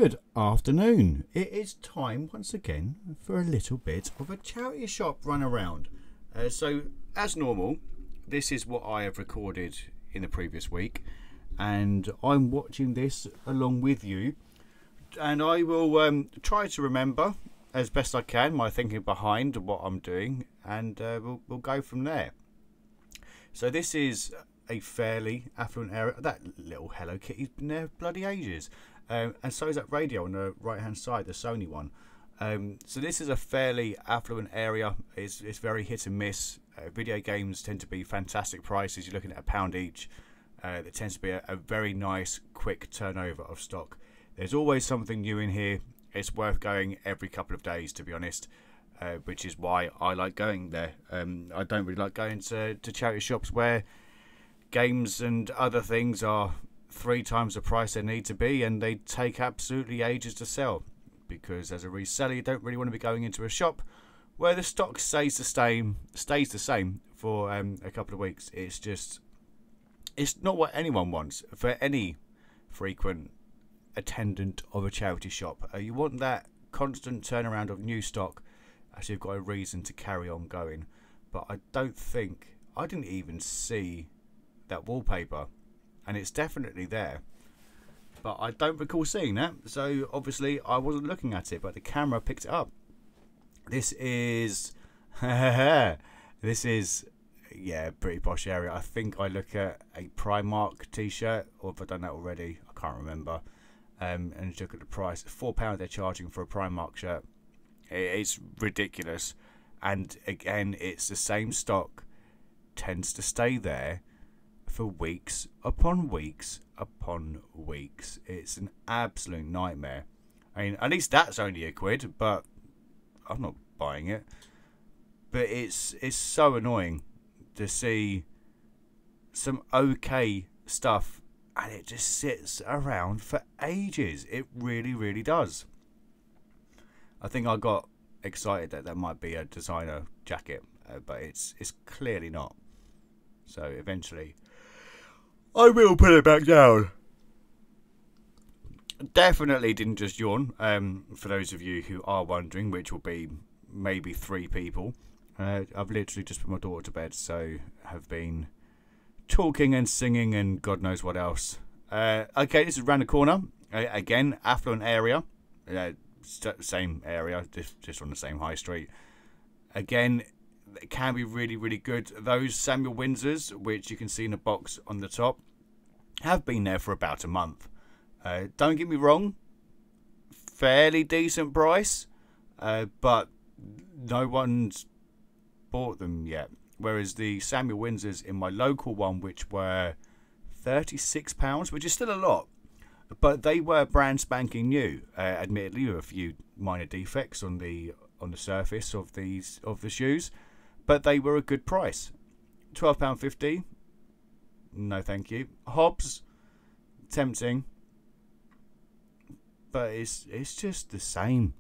Good afternoon. It is time once again for a little bit of a charity shop run around. So as normal, this is what I have recorded in the previous week, and I'm watching this along with you, and I will try to remember as best I can my thinking behind what I'm doing, and we'll go from there. So this is a fairly affluent area. That little Hello Kitty's been there bloody ages. And so is that radio on the right hand side, the Sony one. So this is a fairly affluent area. It's very hit and miss. Video games tend to be fantastic prices. You're looking at £1 each. There tends to be a very nice quick turnover of stock. There's always something new in here. It's worth going every couple of days, to be honest, which is why I like going there. I don't really like going to charity shops where games and other things are 3 times the price they need to be, and they take absolutely ages to sell, because as a reseller you don't really want to be going into a shop where the stock stays the same for a couple of weeks. It's not what anyone wants for any frequent attendant of a charity shop. You want that constant turnaround of new stock, as you've got a reason to carry on going. But I didn't even see that wallpaper, and it's definitely there, but I don't recall seeing that, so obviously I wasn't looking at it, but the camera picked it up. This is yeah, pretty posh area. I think I look at a Primark t-shirt, or if I've done that already, I can't remember. And look at the price. £4 they're charging for a Primark shirt. It's ridiculous, and again, it's the same stock, tends to stay there for weeks upon weeks upon weeks. It's an absolute nightmare. I mean, at least that's only £1, but I'm not buying it. But it's so annoying to see some okay stuff and it just sits around for ages. It really, really does. I think I got excited that there might be a designer jacket, but it's clearly not. So eventually I will put it back down. Definitely didn't just yawn. For those of you who are wondering, which will be maybe 3 people, I've literally just put my daughter to bed, so have been talking and singing and God knows what else. Okay, this is round the corner. Again, affluent area. Same area, just on the same high street. Again, it can be really, really good. Those Samuel Windsors, which you can see in the box on the top, have been there for about a month. Don't get me wrong, fairly decent price, but no one's bought them yet. Whereas the Samuel Windsors in my local one, which were £36, which is still a lot, but they were brand spanking new. Admittedly, with a few minor defects on the surface of the shoes. But they were a good price. £12.50. No thank you. Hobbs, tempting. But it's just the same.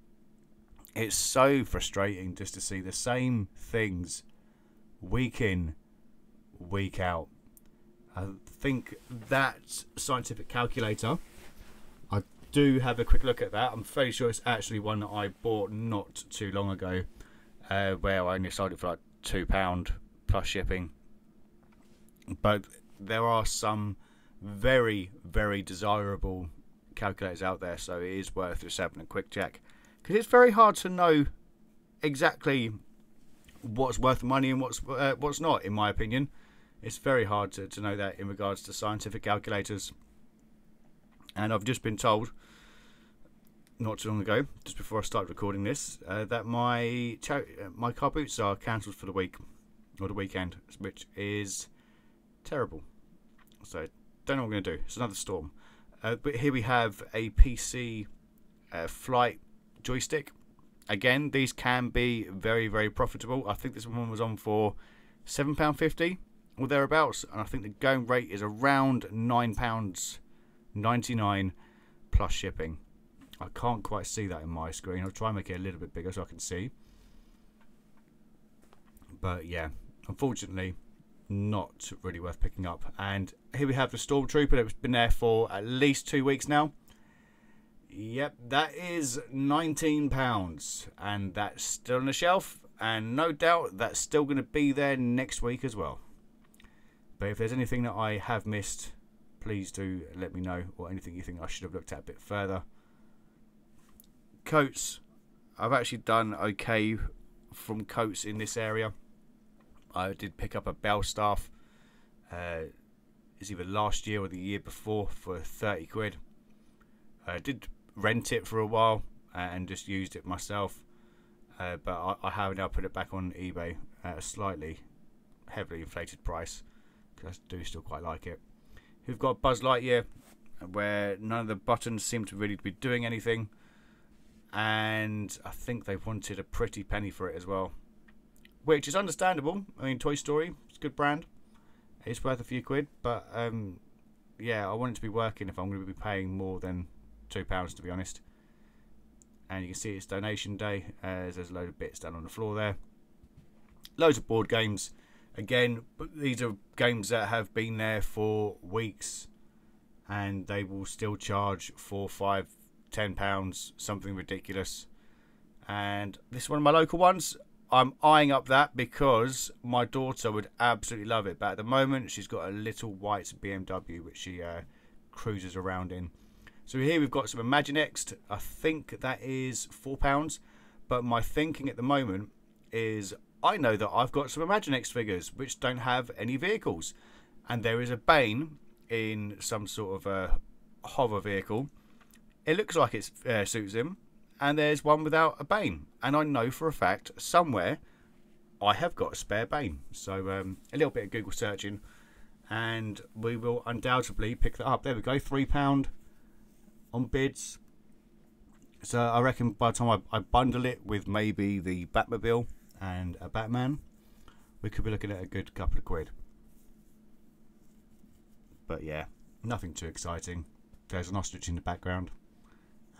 It's so frustrating just to see the same things week in, week out. I think that scientific calculator, I do have a quick look at that. I'm fairly sure it's actually one that I bought not too long ago, where I only sold it for like £2 plus shipping. But there are some very, very desirable calculators out there, so it is worth just having a quick check, because it's very hard to know exactly what's worth money and what's not. In my opinion, it's very hard to know that in regards to scientific calculators. And I've just been told not too long ago, just before I started recording this, that my car boots are cancelled for the week or the weekend, which is terrible. So don't know what I'm going to do. It's another storm. But here we have a PC flight joystick. Again, these can be very, very profitable. I think this one was on for £7.50 or thereabouts, and I think the going rate is around £9.99 plus shipping. I can't quite see that in my screen. I'll try and make it a little bit bigger so I can see. But yeah, unfortunately, not really worth picking up. And here we have the Stormtrooper that's been there for at least 2 weeks now. Yep, that is £19, and that's still on the shelf, and no doubt that's still going to be there next week as well. But if there's anything that I have missed, please do let me know, or anything you think I should have looked at a bit further. Coats, I've actually done okay from coats in this area. I did pick up a Belstaff, it's either last year or the year before, for 30 quid. I did rent it for a while and just used it myself, but I have now put it back on eBay at a slightly heavily inflated price, because I do still quite like it. We've got Buzz Lightyear, where none of the buttons seem to really be doing anything, and I think they wanted a pretty penny for it as well, which is understandable. I mean, Toy Story, it's a good brand, it's worth a few quid, but yeah, I want it to be working if I'm going to be paying more than £2, to be honest. And you can see it's donation day, as there's a load of bits down on the floor there. Loads of board games. Again, these are games that have been there for weeks, and they will still charge £4, £5, £10, something ridiculous. And this is one of my local ones. I'm eyeing up that because my daughter would absolutely love it, but at the moment she's got a little white BMW which she cruises around in. So here we've got some Imaginext. I think that is £4, but my thinking at the moment is I know that I've got some Imaginext figures which don't have any vehicles, and there is a Bane in some sort of a hover vehicle. It looks like it suits him, and there's one without a Bane, and I know for a fact somewhere I have got a spare Bane. So a little bit of Google searching, and we will undoubtedly pick that up. There we go, £3 on bids. So I reckon by the time I bundle it with maybe the Batmobile and a Batman, we could be looking at a good couple of quid. But yeah, nothing too exciting. There's an ostrich in the background,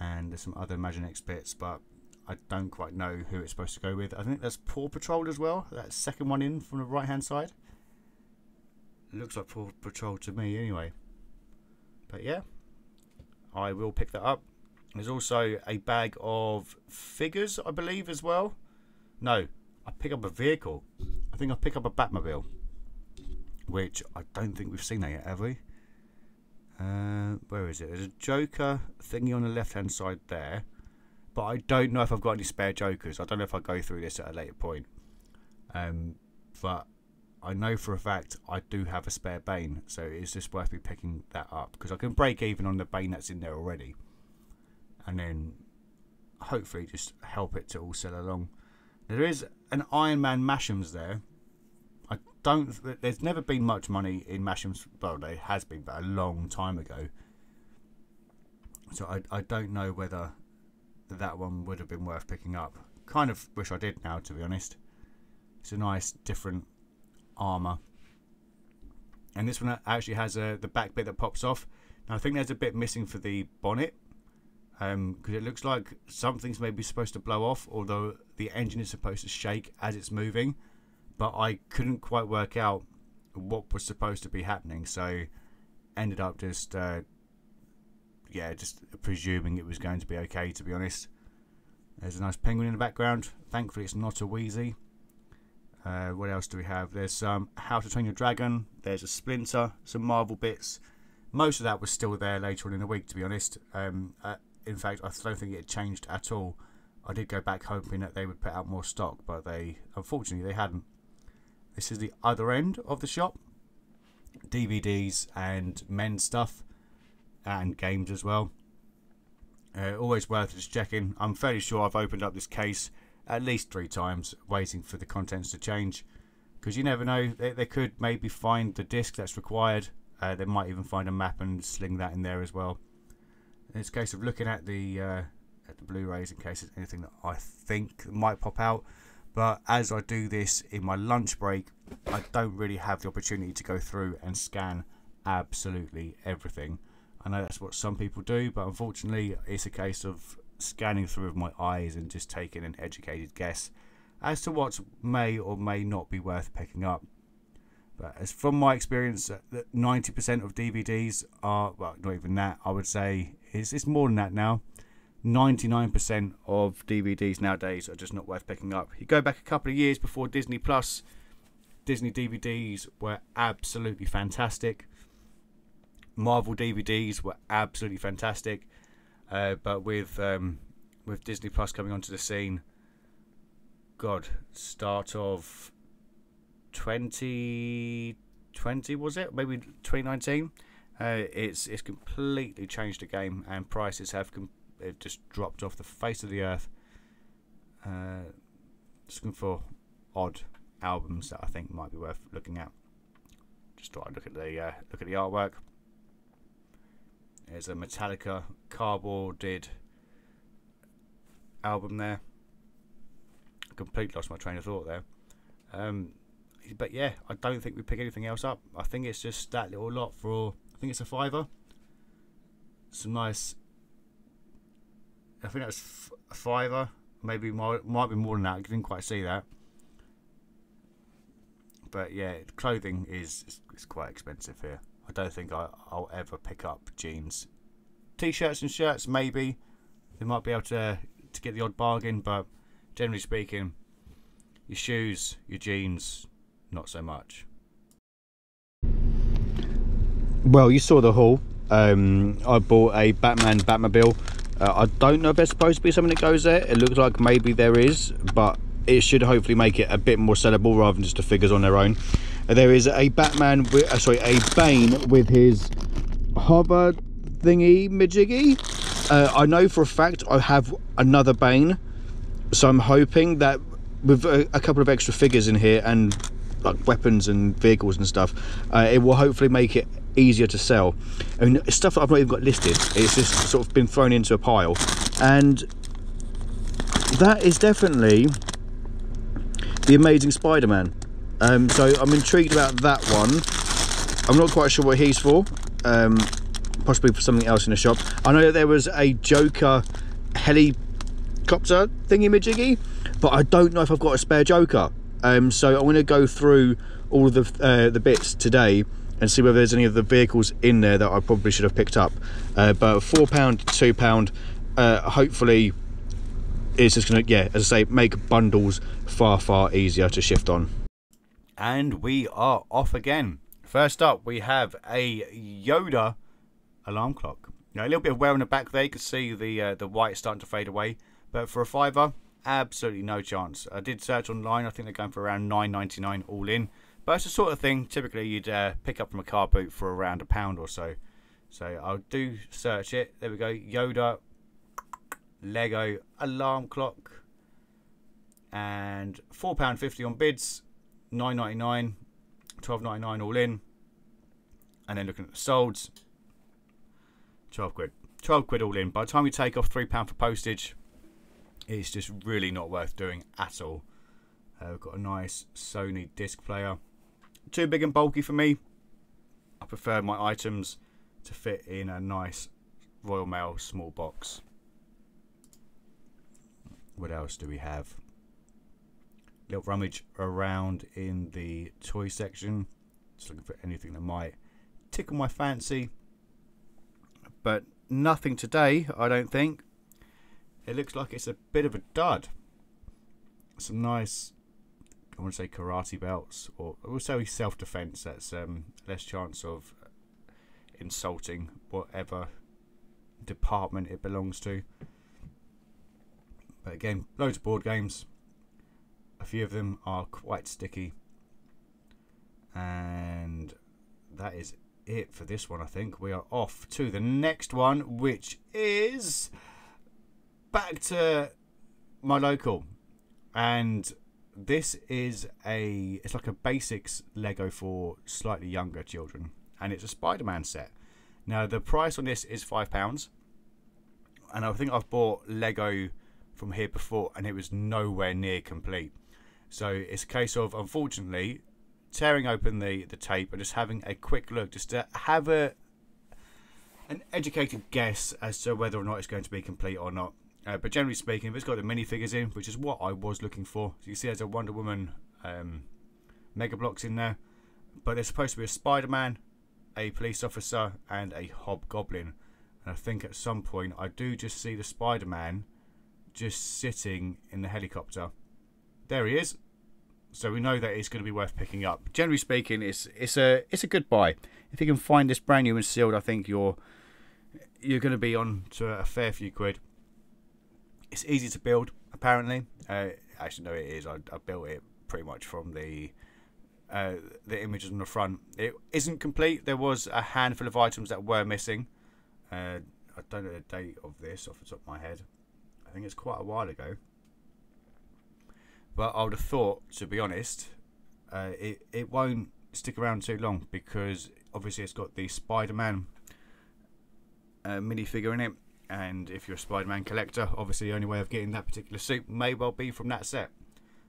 and there's some other Imaginext bits, but I don't quite know who it's supposed to go with. I think there's Paw Patrol as well, that second one in from the right hand side. It looks like Paw Patrol to me anyway. But yeah, I will pick that up. There's also a bag of figures, I believe, as well. No, I pick up a vehicle. I think I pick up a Batmobile, which I don't think we've seen that yet, have we? Where is it? There's a Joker thingy on the left hand side there, but I don't know if I've got any spare Jokers. I don't know if I'll go through this at a later point. But I know for a fact I do have a spare Bane, so it's just worth me picking that up, because I can break even on the Bane that's in there already, and then hopefully just help it to all sell along. There is an Iron Man Mash'ems there. There's never been much money in Mash'ems. Well, there has been, but a long time ago. So I don't know whether that one would have been worth picking up. Kind of wish I did now, to be honest. It's a nice different armour, and this one actually has the back bit that pops off. Now I think there's a bit missing for the bonnet, because it looks like something's maybe supposed to blow off, although the engine is supposed to shake as it's moving, but I couldn't quite work out what was supposed to be happening, so ended up just presuming it was going to be okay, to be honest. There's a nice penguin in the background. Thankfully it's not a Wheezy. What else do we have? There's some How to Train Your Dragon. There's a Splinter, some Marvel bits. Most of that was still there later on in the week, to be honest. In fact, I don't think it changed at all. I did go back hoping that they would put out more stock, but unfortunately they hadn't. This is the other end of the shop. DVDs and men's stuff, and games as well. Always worth just checking. I'm fairly sure I've opened up this case at least 3 times, waiting for the contents to change, because you never know, they could maybe find the disc that's required. They might even find a map and sling that in there as well. It's a case of looking at the Blu-rays in case there's anything that I think might pop out. But as I do this in my lunch break, I don't really have the opportunity to go through and scan absolutely everything. I know that's what some people do, but unfortunately it's a case of scanning through with my eyes and just taking an educated guess as to what may or may not be worth picking up. But as from my experience, 90% of DVDs are, well, not even that, I would say it's more than that now. 99% of DVDs nowadays are just not worth picking up. You go back a couple of years before Disney Plus, Disney DVDs were absolutely fantastic. Marvel DVDs were absolutely fantastic. But with Disney Plus coming onto the scene, God, start of 2020 was it? Maybe 2019. It's completely changed the game, and prices have just dropped off the face of the earth. Just looking for odd albums that I think might be worth looking at. Just thought I'd look at the artwork. There's a Metallica cardboarded album there. I completely lost my train of thought there. But yeah, I don't think we pick anything else up. I think it's just that little lot for, I think it's a £5. Some nice, I think that's a £5. Maybe more, might be more than that. I didn't quite see that. But yeah, clothing is quite expensive here. I don't think I'll ever pick up jeans. T-shirts and shirts, maybe. They might be able to get the odd bargain, but generally speaking, your shoes, your jeans, not so much. Well, you saw the haul. I bought a Batman Batmobile. I don't know if there's supposed to be something that goes there. It looks like maybe there is, but it should hopefully make it a bit more sellable rather than just the figures on their own. There is a Batman, a Bane with his hover thingy majiggy. I know for a fact I have another Bane, so I'm hoping that with a couple of extra figures in here and like weapons and vehicles and stuff, it will hopefully make it easier to sell. I mean, it's stuff that I've not even got listed. It's just sort of been thrown into a pile, and that is definitely the Amazing Spider-Man. So I'm intrigued about that one. I'm not quite sure what he's for. Possibly for something else in the shop. I know that there was a Joker helicopter thingy-majiggy, but I don't know if I've got a spare Joker. So I'm going to go through all of the bits today and see whether there's any of the vehicles in there that I probably should have picked up. But £4 to £2, hopefully it's just going to, yeah, as I say, make bundles far easier to shift on. And we are off again. First up, we have a Yoda alarm clock. Now, a little bit of wear on the back there. You can see the white starting to fade away. But for a £5, absolutely no chance. I did search online. I think they're going for around £9.99 all in. But it's the sort of thing typically you'd pick up from a car boot for around £1 or so. So I'll do search it. There we go. Yoda Lego alarm clock. And £4.50 on bids. £9.99, £12.99 all in, and then looking at the solds, 12 quid. 12 quid all in. By the time you take off £3 for postage, it's just really not worth doing at all. We've got a nice Sony disc player. Too big and bulky for me. I prefer my items to fit in a nice Royal Mail small box. What else do we have? Little rummage around in the toy section, just looking for anything that might tickle my fancy, but nothing today, I don't think. It looks like it's a bit of a dud. Some nice, I want to say karate belts, or I will say self-defense. That's less chance of insulting whatever department it belongs to. But again, loads of board games. A few of them are quite sticky, and that is it for this one. I think we are off to the next one, which is back to my local, and this is it's like a basics Lego for slightly younger children, and it's a Spider-Man set. Now the price on this is £5, and I think I've bought Lego from here before and it was nowhere near complete. So it's a case of, unfortunately, tearing open the tape and just having a quick look, just to have an educated guess as to whether or not it's going to be complete or not. But generally speaking, if it's got the minifigures in, which is what I was looking for. So you see there's a Wonder Woman Mega Bloks in there. But there's supposed to be a Spider-Man, a police officer, and a Hobgoblin. And I think at some point I do just see the Spider-Man just sitting in the helicopter. There he is. So we know that it's going to be worth picking up. Generally speaking, it's a good buy. If you can find this brand new and sealed, I think you're going to be on to a fair few quid. It's easy to build, apparently. Actually, no, it is. I built it pretty much from the images on the front. It isn't complete. There was a handful of items that were missing. I don't know the date of this off the top of my head. I think it's quite a while ago. But I would have thought, to be honest, it won't stick around too long, because obviously it's got the Spider-Man minifigure in it, and if you're a Spider-Man collector, obviously the only way of getting that particular suit may well be from that set.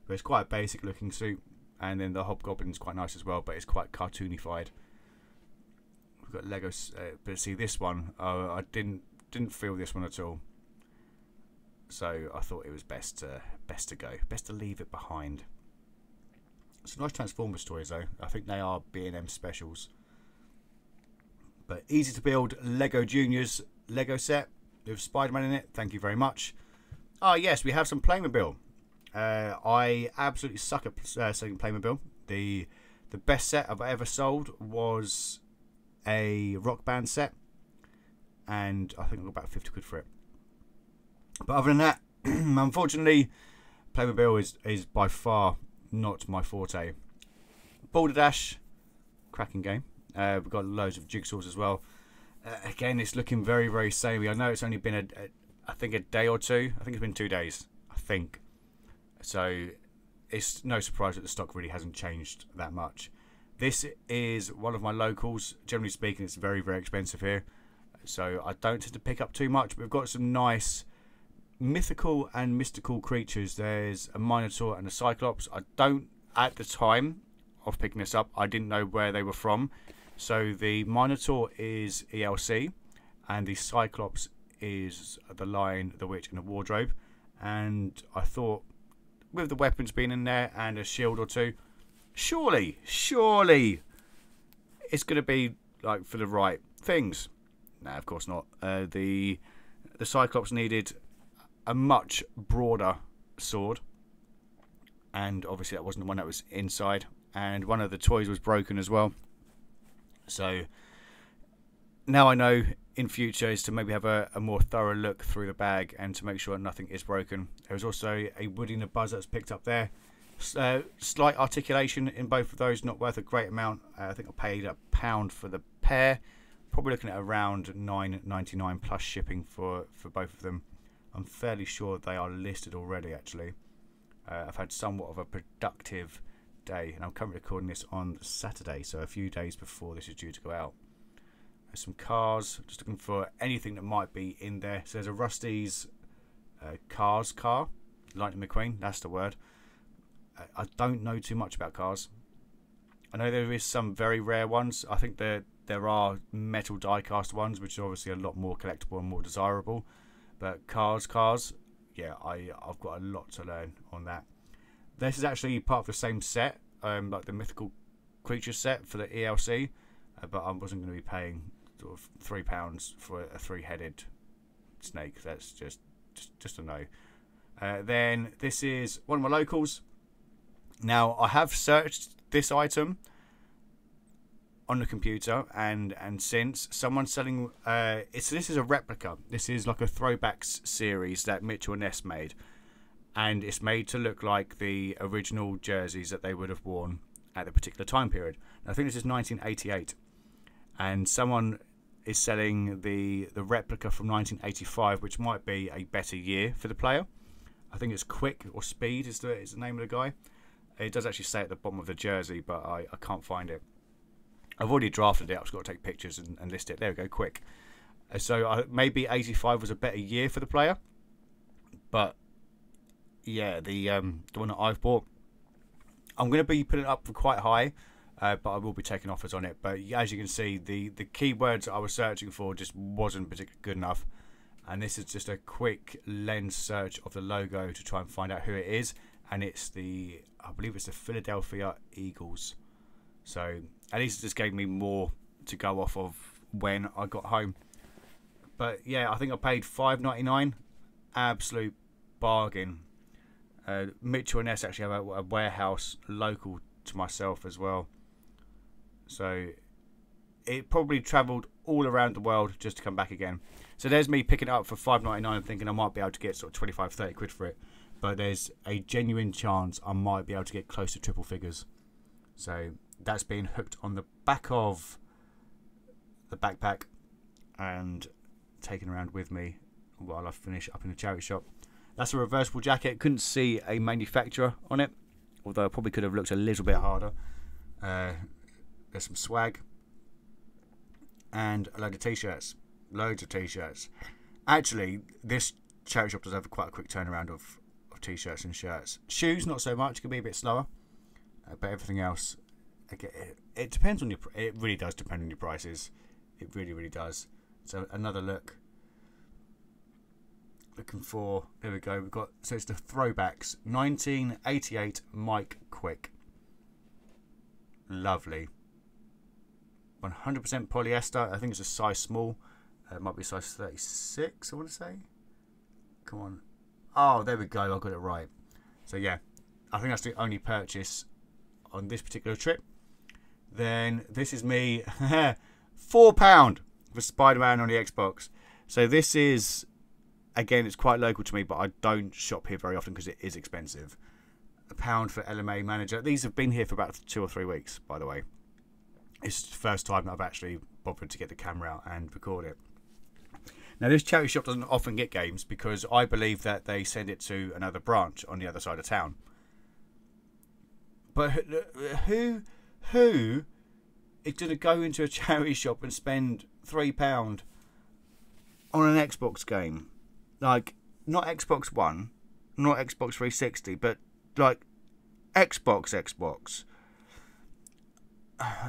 But it's quite a basic looking suit, and then the Hobgoblin's quite nice as well, but it's quite cartoonified. We've got Legos, but see this one, I didn't feel this one at all. So I thought it was best to go, best to leave it behind. Some nice Transformers toys though. I think they are B&M specials. But easy to build Lego Juniors Lego set with Spider-Man in it. Thank you very much. Oh yes, we have some Playmobil. I absolutely suck at selling Playmobil. The best set I've ever sold was a Rock Band set, and I think I got about 50 quid for it. But other than that, unfortunately, Playmobil is by far not my forte. Balderdash, cracking game. We've got loads of jigsaws as well. Again, it's looking very, very samey. I know it's only been I think a day or two. I think it's been 2 days. I think. So it's no surprise that the stock really hasn't changed that much. This is one of my locals. Generally speaking, it's very, very expensive here. So I don't tend to pick up too much. But we've got some nice mythical and mystical creatures. There's a Minotaur and a Cyclops. I don't, at the time of picking this up, I didn't know where they were from. So the Minotaur is ELC, and the Cyclops is the Lion, the Witch, and the Wardrobe. And I thought, with the weapons being in there and a shield or two, surely it's going to be like for the right things. No, of course not. The Cyclops needed a much broader sword, and obviously that wasn't the one that was inside, and one of the toys was broken as well. So now I know in future is to maybe have a more thorough look through the bag and to make sure nothing is broken. There was also a Woody and a Buzz that's picked up there. Slight articulation in both of those, not worth a great amount. I think I paid £1 for the pair. Probably looking at around $9.99 plus shipping for both of them. I'm fairly sure they are listed already, actually. I've had somewhat of a productive day, and I'm currently recording this on Saturday, so a few days before this is due to go out. There's some cars, just looking for anything that might be in there. So there's a Rusty's Cars car, Lightning McQueen, that's the word. I don't know too much about cars. I know there is some very rare ones. I think there are metal die-cast ones, which are obviously a lot more collectible and more desirable. But cars, yeah, I've got a lot to learn on that. This is actually part of the same set, like the Mythical Creatures set for the ELC, but I wasn't going to be paying sort of £3 for a 3-headed snake. That's just a no. Then this is one of my locals. Now I have searched this item on the computer, and since someone's selling this is a replica. This is like a throwbacks series that Mitchell and Ness made, and it's made to look like the original jerseys that they would have worn at the particular time period. Now, I think this is 1988, and someone is selling the replica from 1985, which might be a better year for the player. I think it's Quick or Speed is the name of the guy. It does actually say at the bottom of the jersey, but I can't find it. I've already drafted it. I've just got to take pictures and list it. There we go, Quick. So maybe 85 was a better year for the player. But yeah, the one that I've bought, I'm going to be putting it up for quite high, but I will be taking offers on it. But as you can see, the keywords I was searching for just wasn't particularly good enough. And this is just a quick lens search of the logo to try and find out who it is. And it's I believe it's the Philadelphia Eagles. So at least it just gave me more to go off of when I got home. But yeah, I think I paid $5.99. Absolute bargain. Mitchell and Ness actually have a warehouse local to myself as well. So it probably travelled all around the world just to come back again. So there's me picking it up for $5.99 thinking I might be able to get sort of 25, 30 quid for it. But there's a genuine chance I might be able to get close to triple figures. So that's been hooked on the back of the backpack and taken around with me while I finish up in the charity shop. That's a reversible jacket. Couldn't see a manufacturer on it, although I probably could have looked a little bit harder. There's some swag and a load of t-shirts. Loads of t-shirts. Actually, this charity shop does have quite a quick turnaround of t-shirts and shirts. Shoes, not so much. It can be a bit slower. But everything else, it depends on your. It really does depend on your prices. It really, really does. So another look. Looking for. There we go. We've got. So it's the throwbacks. 1988 Mike Quick. Lovely. 100% polyester. I think it's a size small. It might be size 36. I want to say. Come on. Oh, there we go. I got it right. So yeah, I think that's the only purchase on this particular trip. Then this is me. £4 for Spider-Man on the Xbox. So this is, again, it's quite local to me, but I don't shop here very often because it is expensive. £1 for LMA Manager. These have been here for about 2 or 3 weeks, by the way. It's the first time that I've actually bothered to get the camera out and record it. Now, this charity shop doesn't often get games because I believe that they send it to another branch on the other side of town. But who is going to go into a charity shop and spend £3 on an Xbox game? Like, not Xbox One, not Xbox 360, but like Xbox.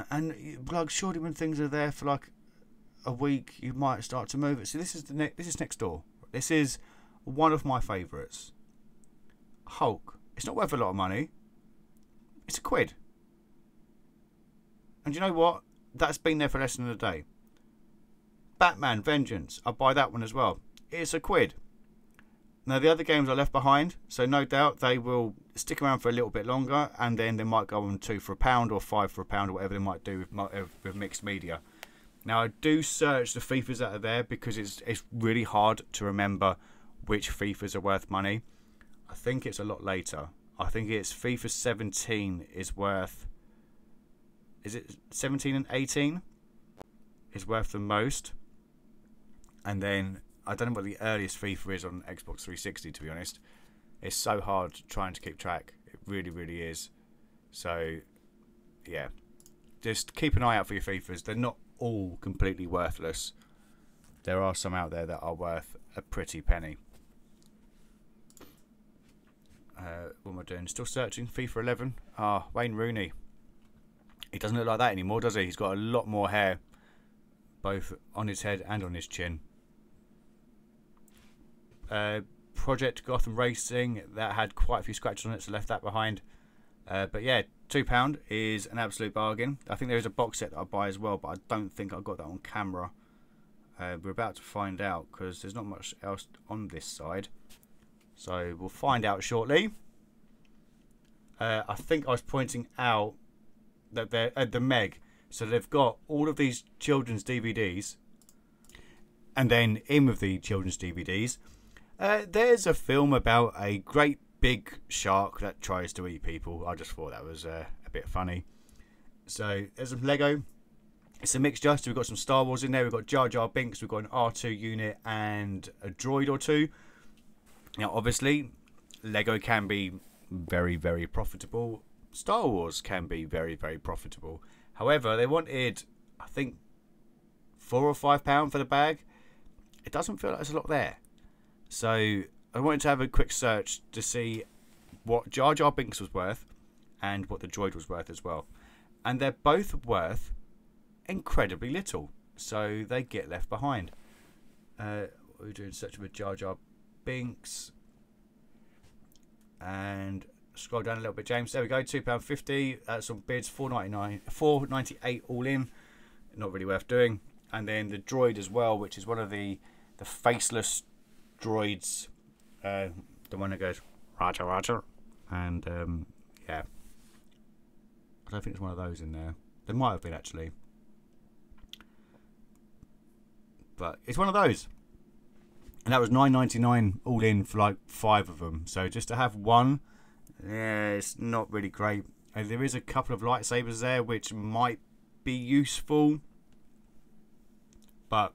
And like, surely when things are there for like a week, you might start to move it. So this is this is next door. This is one of my favourites. Hulk. It's not worth a lot of money. It's £1. And you know what? That's been there for less than a day. Batman Vengeance. I'll buy that one as well. It's £1. Now the other games are left behind, so no doubt they will stick around for a little bit longer, and then they might go on 2 for £1 or 5 for £1 or whatever they might do with mixed media. Now I do search the FIFAs that are there because it's really hard to remember which FIFAs are worth money. I think it's a lot later. I think it's FIFA 17 is worth. Is it 17 and 18? Is worth the most. And then I don't know what the earliest FIFA is on Xbox 360. To be honest, it's so hard trying to keep track. It really, really is. So yeah, just keep an eye out for your FIFAs. They're not all completely worthless. There are some out there that are worth a pretty penny. What am I doing? Still searching. FIFA 11. Wayne Rooney. He doesn't look like that anymore, does he? He's got a lot more hair, both on his head and on his chin. Project Gotham Racing, that had quite a few scratches on it, so left that behind. But yeah, £2 is an absolute bargain. I think there is a box set that I'll buy as well, but I don't think I got that on camera. We're about to find out because there's not much else on this side. So we'll find out shortly. I think I was pointing out that they're at the Meg. So they've got all of these children's DVDs. And then in with the children's DVDs, there's a film about a great big shark that tries to eat people. I just thought that was a bit funny. So there's some Lego. It's a mixture. So we've got some Star Wars in there. We've got Jar Jar Binks. We've got an R2 unit and a droid or two. Now, obviously, Lego can be very, very profitable. Star Wars can be very, very profitable. However, they wanted, I think, £4 or £5 for the bag. It doesn't feel like there's a lot there. So I wanted to have a quick search to see what Jar Jar Binks was worth and what the droid was worth as well. And they're both worth incredibly little. So they get left behind. We're doing search for Jar Jar Binks. And scroll down a little bit, James. There we go, £2.50. That's on bids, £4.98 all in. Not really worth doing. And then the droid as well, which is one of the the faceless droids, the one that goes Roger, Roger, and yeah, I don't think there's one of those in there. There might have been actually, but it's one of those, and that was $9.99 all in for like 5 of them. So just to have one, yeah, it's not really great. And there is a couple of lightsabers there which might be useful, but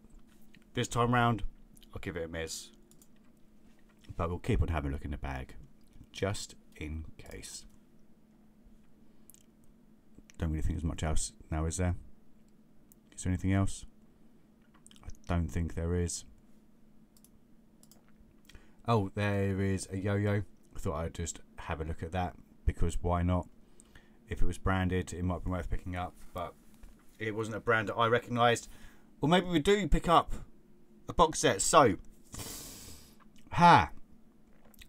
this time round I'll give it a miss. But we'll keep on having a look in the bag just in case. Don't really think there's much else now, is there? Is there anything else? I don't think there is. Oh, there is a yo-yo. I thought I'd just have a look at that, because why not? If it was branded, it might be worth picking up, but it wasn't a brand that I recognised. Or maybe we do pick up a box set. So,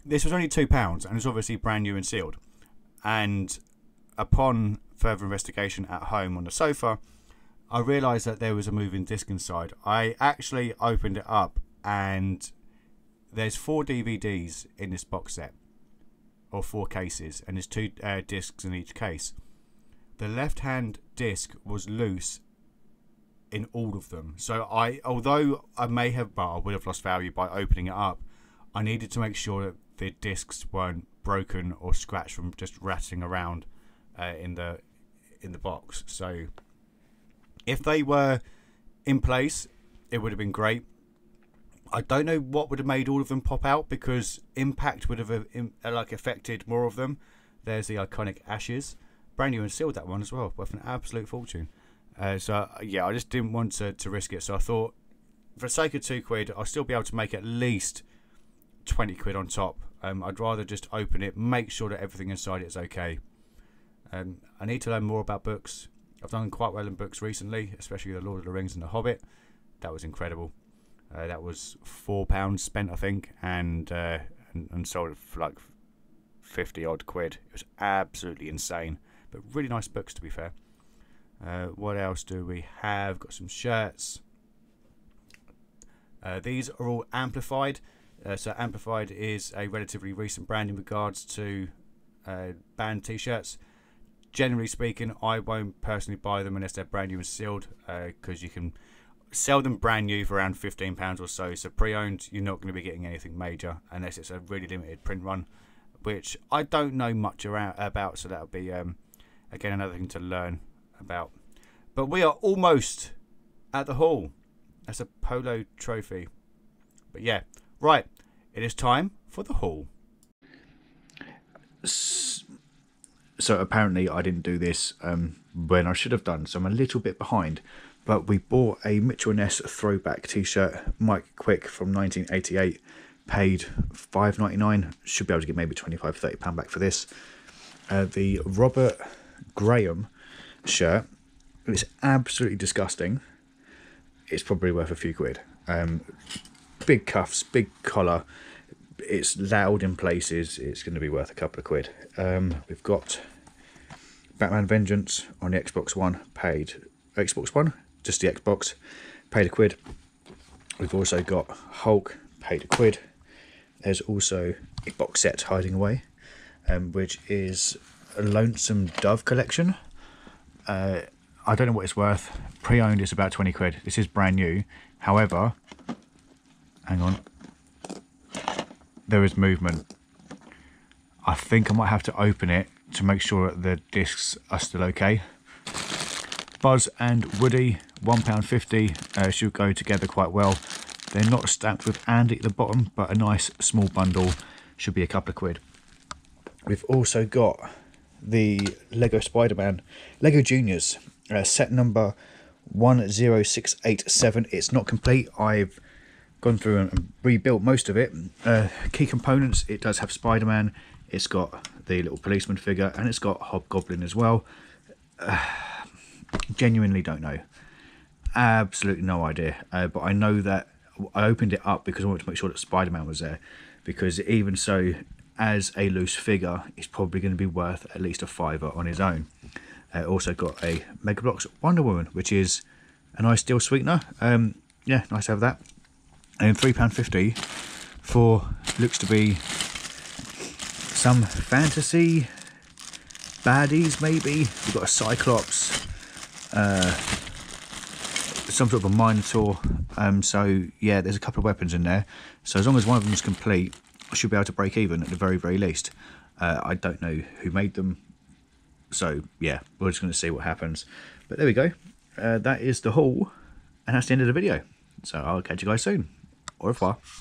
this was only £2, and it's obviously brand new and sealed. And upon further investigation at home on the sofa, I realised that there was a moving disc inside. I actually opened it up, and there's 4 DVDs in this box set, or 4 cases, and there's 2 discs in each case. The left-hand disc was loose in all of them. So although I would have lost value by opening it up, I needed to make sure that the discs weren't broken or scratched from just rattling around in the box. So if they were in place, it would have been great. I don't know what would have made all of them pop out, because impact would have affected more of them. There's the iconic Ashes, brand new and sealed, that one as well, worth an absolute fortune. So yeah, I just didn't want to risk it. So I thought, for the sake of £2, I'll still be able to make at least 20 quid on top. I'd rather just open it, make sure that everything inside it is okay. I need to learn more about books. I've done quite well in books recently, especially The Lord of the Rings and The Hobbit. That was incredible. That was £4 spent, I think, and sold it for like 50 odd quid. It was absolutely insane, but really nice books, to be fair. What else do we have? Got some shirts. These are all Amplified. So Amplified is a relatively recent brand in regards to band t-shirts. Generally speaking, I won't personally buy them unless they're brand new and sealed, because you can sell them brand new for around £15 or so. So pre-owned, you're not going to be getting anything major unless it's a really limited print run, which I don't know much about. So that'll be again another thing to learn about. But we are almost at the haul. That's a polo trophy. But yeah, right, it is time for the haul. So apparently I didn't do this when I should have done, so I'm a little bit behind. But we bought a Mitchell & Ness throwback t-shirt, Mike Quick, from 1988. Paid $5.99. Should be able to get maybe £25-30 back for this. The Robert Graham shirt. It's absolutely disgusting. It's probably worth a few quid. Big cuffs, big collar. It's loud in places. It's going to be worth a couple of quid. We've got Batman Vengeance on the Xbox One. Paid Xbox One, just the Xbox. Paid £1. We've also got Hulk. Paid £1. There's also a box set hiding away, which is a Lonesome Dove collection. I don't know what it's worth. Pre-owned is about 20 quid. This is brand new. However, hang on. There is movement. I think I might have to open it to make sure that the discs are still okay. Buzz and Woody, £1.50, should go together quite well. They're not stamped with Andy at the bottom, but a nice small bundle, should be a couple of quid. We've also got the Lego Spider-Man, Lego Juniors, set number 10687. It's not complete. I've gone through and rebuilt most of it. Key components, it does have Spider-Man, it's got the little policeman figure, and it's got Hobgoblin as well. Genuinely don't know. Absolutely no idea. But I know that I opened it up because I wanted to make sure that Spider-Man was there, because even so, as a loose figure, it's probably going to be worth at least a £5 on his own. Also got a Mega Bloks Wonder Woman, which is a nice steel sweetener. Yeah, nice to have that. and £3.50 for looks to be some fantasy baddies maybe. We've got a Cyclops, some sort of a Minotaur, so yeah, there's a couple of weapons in there, so as long as one of them is complete I should be able to break even at the very least. I don't know who made them, so yeah, we're just going to see what happens. But there we go, that is the haul, and that's the end of the video, so I'll catch you guys soon. Au revoir.